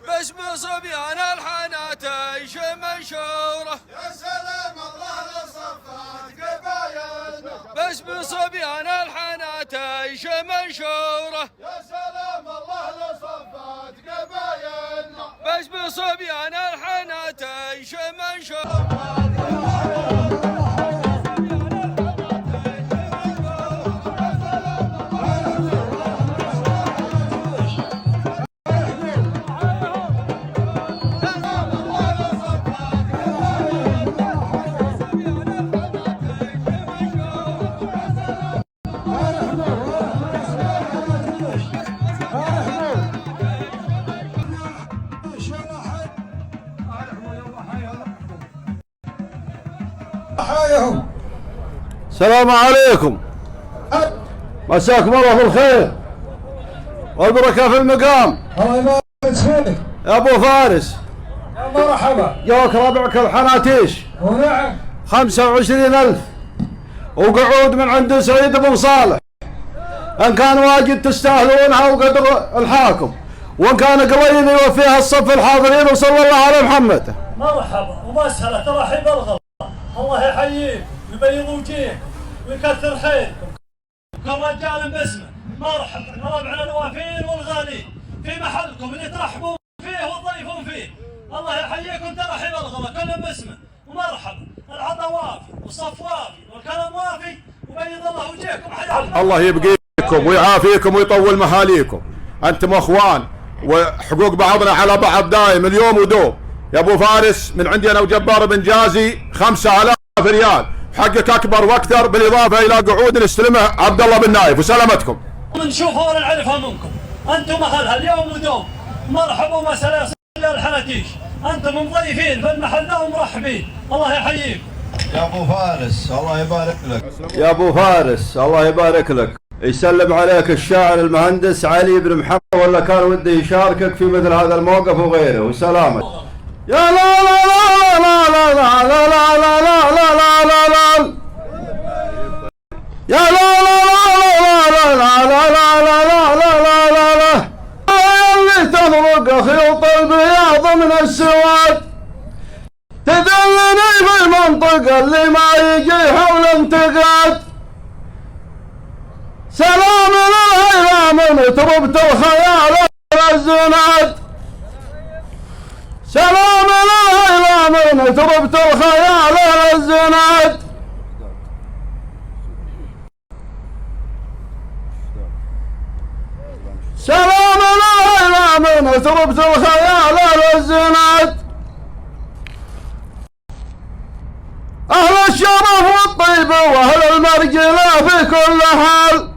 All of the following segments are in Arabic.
باسم صبيان الحانات عيش منشوره. يا سلام الله لصفات قبايلنا. باسم صبيان الحانات عيش منشوره. يا سلام الله لصفات قبايلنا. باسم صبيان الحانات عيش منشوره. السلام عليكم، مساكم الله بالخير والبركة في المقام. الله يبارك فيك يا ابو فارس، يا مرحبا. جوك ربعك الحناتيش ونعم 25,000 وقعود من عند سعيد بن صالح. ان كان واجد تستاهلونها وقدر الحاكم، وان كان قليل يوفيها الصف الحاضرين. وصلى الله على محمد. مرحبا ومسهلا ترحيب الغلا. الله يحييك ويبيض وجهك ويكثر خيركم كرجال باسمه. مرحبا ربعنا الوافين والغالين في محلكم اللي ترحبون فيه وتضيفون فيه. الله يحييكم ترحيب الغلا كل باسمه. ومرحبا العطا وافي والصف وافي والكلام وافي وبيض الله وجهكم. حياكم الله يبقيكم ويعافيكم ويطول محاليكم. انتم اخوان وحقوق بعضنا على بعض دايم اليوم ودوم. يا ابو فارس من عندي انا وجبار بن جازي 5000 ريال، حقك اكبر واكثر بالاضافه الى قعود نستلمه عبد الله بن نايف. وسلامتكم. نشوفها ونعرفها منكم. انتم اهلها اليوم ودوم. مرحبا ومسهلا يا الحناتيش، انتم مضيفين في المحل ومرحبين. الله يحييكم. يا ابو فارس الله يبارك لك. يا ابو فارس الله يبارك لك. يسلم عليك الشاعر المهندس علي بن محمد، ولا كان وده يشاركك في مثل هذا الموقف وغيره. وسلامك. يا لا لا لا لا لا لا لا لا لا لا لا لا يا لا لا لا لا لا لا لا لا لا لا لا اللي تفرق خيوط البياض من السواد، تدلني في المنطقة اللي ما يجي حول انتقاد. سلام للهيام تربت الخيال الزناد. سلام للهيام تربت الخيال الزناد. سلام للهيام تربت الخيال الزناد. أهل الشرف والطيب وأهل المرجلة في كل حال،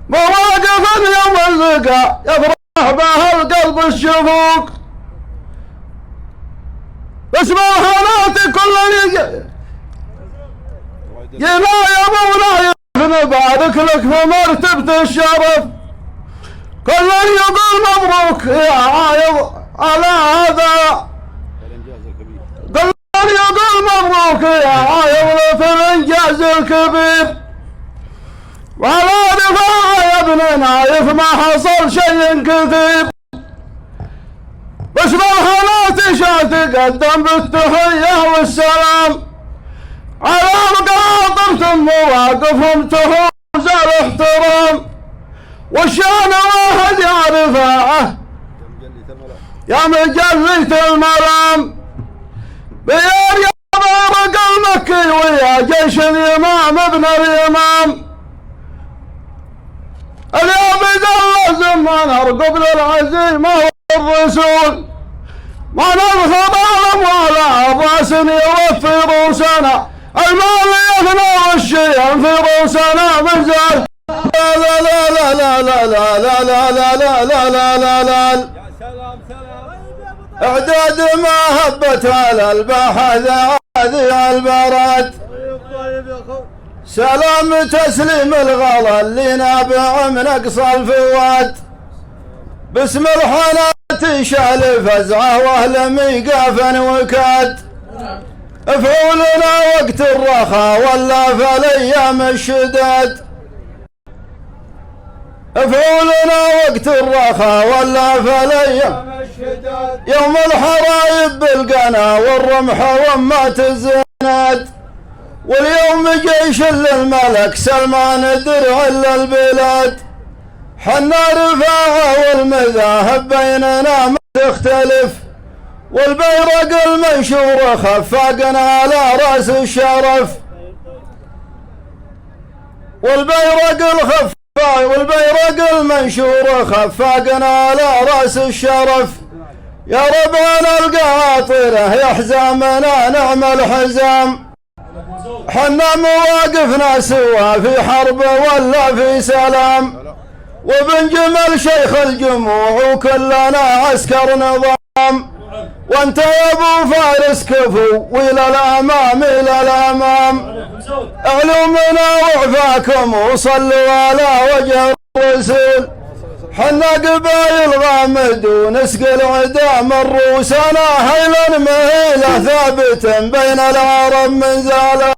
مواقف يوم اللقاء يفرح بها القلب الشفوق. باسم الحالات كل ينايم ولا نبارك لك في مرتبة الشرف. كل يقول مبروك يا عايض على هذا، كل يقول مبروك يا عايض في الانجاز الكبير. وعلى رفاعة يا ابن نايف ما حصل شيء كثير. باسم الحالات تقدم بالتحية والسلام على مقاطرة مواقفهم تهوز الاحترام. والشان واحد يا رفاعة يا مجلة المرام، بيار يا بارق المكي ويا جيش الإمام ابن الإمام. اليوم إذا لازم نرقب للعزيمة والرسول، ما نرخب ولا أباس يوفي رؤوسنا. المال يفنى والشيم في رؤوسنا مزال. لا لا لا لا لا لا لا لا لا لا لا لا لا. يا سلام سلام. اعداد ما هبت على البحث هذه البرد. سلام تسليم الغلا اللي نابع من اقصى الفواد. باسم الحالات شال فزعه واهل ميقاف وكاد. افعلنا وقت الرخاء ولا في الايام الشداد. افعولنا وقت الرخاء ولا فليا يوم الحرايب بالقنا والرمح ومات الزناد واليوم جيش للملك سلمان درع للبلاد حنا رفاعه والمذاهب بيننا ما تختلف والبيرق المنشور خفاقنا على راس الشرف والبيرق المنشور خفاقنا على راس الشرف يا ربنا القاطره يا حزامنا نعم الحزام حنا مواقفنا سوا في حرب ولا في سلام وبنجمل شيخ الجموع وكلنا عسكر نظام وانت يا ابو فارس كفو والى الامام الى الامام علومنا وعفاكم وصلوا على وجه الرسول حنا قبايل غامد ونسقي العدام الروسنا هيلا مهيله ثابت بين العرب من زالها